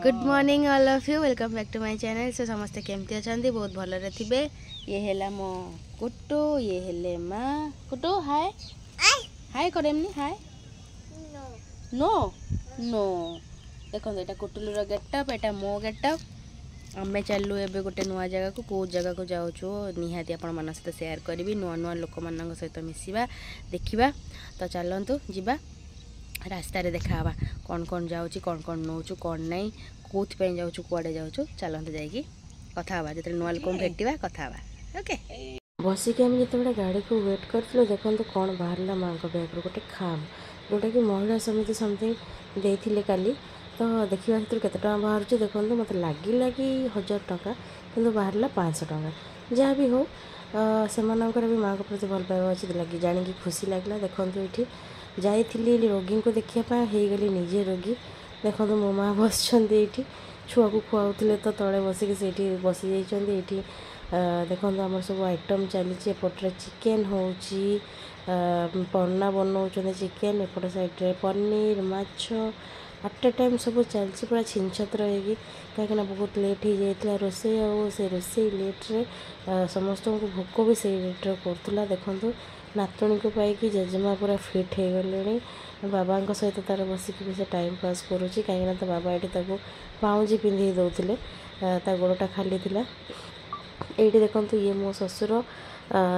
Good morning all of you welcome back to my channel. से समस्ते केमती अच्छा बहुत भलरे थे। ये है मो कुटु, ये है माँ कुटु। हाय हाय करेमनी हाय नो नो देखो यहाँ कुटुलूर गेटअप, यहाँ मो गेटअप। आम चलू ए गोटे नुआ जगह को कौ जगह को जाऊँ निहाती आपण मान सहित सेयार करी नुआ नुआ लोक मान सहित मिसवा देखा। तो चलतु जीवा रास्तार देखा कौन कौन जाऊँ कौन कौन नौ कौन ना कौन जाऊँ कड़े जाऊँ चलते जाकि कथा जो नुआ लोक भेटा कथा ओके। बसिक आम जो गाड़ी को वेट करूँ देखो कौन बाहर माँ बैग रू गोटे खाम जोटा कि महिला समिति समथिंग देते काली। तो देखा भर केते बाहर देखो मत लगे कि 1000 टका कि बाहर 500 टका जहाँ भी हो से भी माँ को प्रति भल पाइबा अच्छी लगे जाणी खुशी लगला। देखो ये जाइली रोगी को देखापी हो गली निजे रोगी। देखो मो माँ बस छुआ को खुआउले तो तले बसिक से बसी जाइए। देखो आम सब आइटम चली एपटे चिकेन हो पन्ना बनाऊँ चिकेन एपट साइड्रे पनीर माछ एट ए टाइम सब चलती पूरा छिनछत्र होगी कहीं बहुत लेट हो जाता रोसे से रोसे लेट्रे समस्त को भोक भी से लेट्रे करूला। देखो नातुणी को पाई जेजेमा पूरा फिट हो गले बाबा सहित तार बसिक भी से टाइम पास करुँची कहीं तो बाबा ये पाउजी पिंधे दौले गोड़टा खाली थिला। ये देखो ये मो ससुर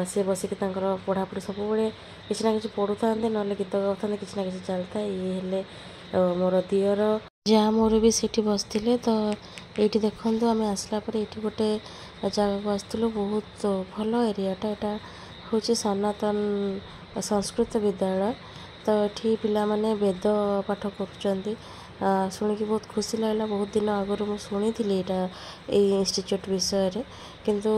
सी बसिक पढ़ापढ़ी सब किसी ना कि पढ़ु था ना गीत गाता किसी ना कि चलता। ये हेले मोर दियर जहाँ मोर भी सीटी बसते। तो ये देखो आम आसला ये गोटे जगह को आसलु बहुत भल एरियाटा यहाँ हूँ सनातन संस्कृत विद्यालय। तो ये पिला माने वेद पाठ कर शुणिकी बहुत खुशी लगला। बहुत दिन आगु मुझे शुणी यहाँ इंस्टीट्यूट विषय किंतु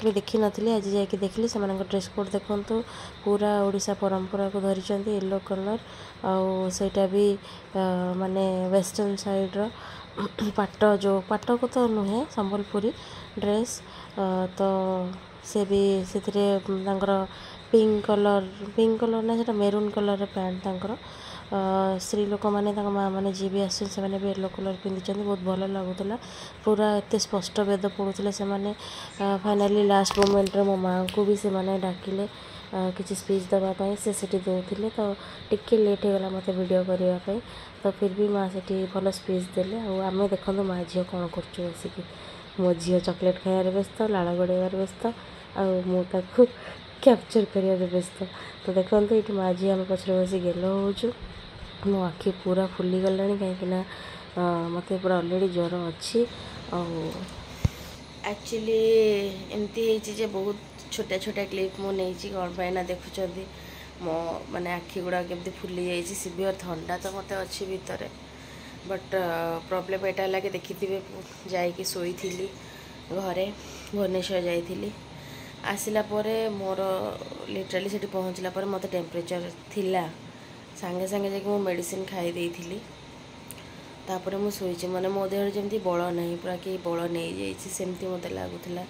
के देखी नी आज जाकि देखली से ड्रेस कोड देखु पूरा ओडिशा परंपरा को धरी येलो कलर आईटा भी माने वेस्टर्न साइड रो पाट जो पाट को तो नुहे संबलपुरी ड्रेस। तो से भी से पिंक कलर ना से मेरून कलर पैंट तांकर स्त्री लोक मैंने माँ मैंने जी भी आस भी येलो कलर पिंधि बहुत भल लगुला। पूरा एत स्पष्ट वेद पढ़ुले से फाइनाली लास्ट मोमेंट मो माँ को भी से डाकिले किसी स्पीच देवाई से दौले। तो टिके लेट होगा मत वीडियो करने। तो फिर भी माँ से भल स्पीच देले। आम देखो माँ झील कौन कर बसिक मो झी चॉकलेट खाइबार व्यस्त लाड़ गड़ेबार व्यस्त आउ कैप्चर कर व्यस्त। तो देखो ये माँ झी आम पचर बस गेल हो मो आखि पूरा फुली गला कहीं मत पूरा अलरेडी ज्वर अच्छी। एक्चुअली एमती बहुत छोटा छोटा क्लिप मुझे कौन पाइना देखुं मो माने आखि गुड़ा केमती फुली जाइए सीवियर ठंडा तो मत अच्छी भितर। बट प्रॉब्लम एटा है कि देखी जाकि शोई थी घरे भुवनेश्वर जाइली आसला मोर लिटराली से पहुँचला मत टेम्परेचर थिला सांगे सांगे जाकि मो मेडिसिन खाई देइथिली। तापर मु सोईची माने मो देह जमती बल नहीं पूरा कि बल नहीं जाइए सेमती मत लगुला।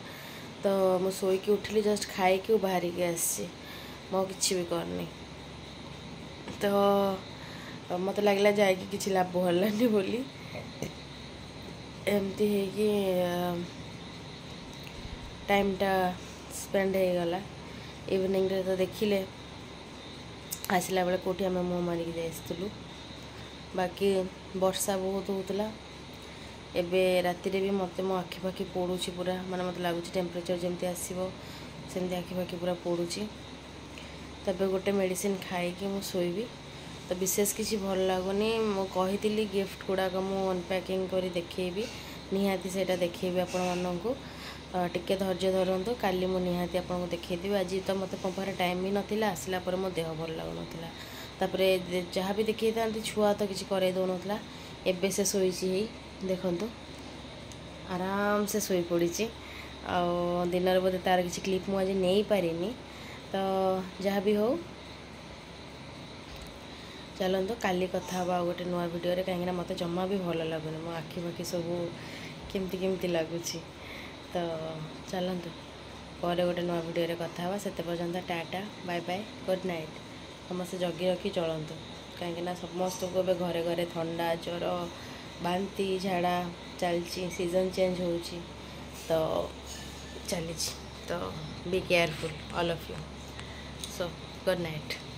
तो मु सोईकी उठिली जस्ट खाई बाहर के आसी मो किसी भी करनी। तो मत लगला जाकि किसी लाभ हलानी बोली एमती है कि टाइमटा स्पेंड हो गला। इवनिंग रे तो देखिले आसला बेले कौटी आम मुँह मारिकी जाइलु बाकी वर्षा बहुत होता। एबे राति भी मत मो आखि पाखि पोड़ुची पूरा माने मत लगुच टेम्परेचर जमती आसो सेमती आखि पाखि पूरा पोड़ुची। तबे गोटे मेडिसिन खाई मु शोइबी। तो विशेष किसी भल लगुनि मु कही गिफ्ट गुड़ाक मु अनपैकिंग करी देखी निहाती से देखी आपण मानू टिके धैर्य धरतु काली मु निहाती आपको देखी। आज तो मत कंपार टाइम ही नाला आसला मो देह भल लगुन तापर जहाँ भी देखी था छुआ तो किसी कर दौना एबे से शोई देखु आराम से शोई पड़ी दिन बोधे तार किसी क्लिप मुझे नहीं पारिनी। तो जहाँ भी हो चलते काली कथा गोटे नुआ वीडियो कहीं मत जमा भी भल लगुनि मो आखि पाखि सब केमती केमती लगुच। तो चलतु पर गोटे नुआ वीडियो कथा से पर्यंत tata bye bye good night. समस्त जगी रखी चलतु कहीं समस्त को घरे घरे ठंडा ज्वर ବାନ୍ତି ଝାଡ଼ା ଚାଲିଛି, ସିଜନ୍ ଚେଞ୍ଜ ହେଉଛି ତ ଚାଲିଛି। ତ be careful all of you. So good night.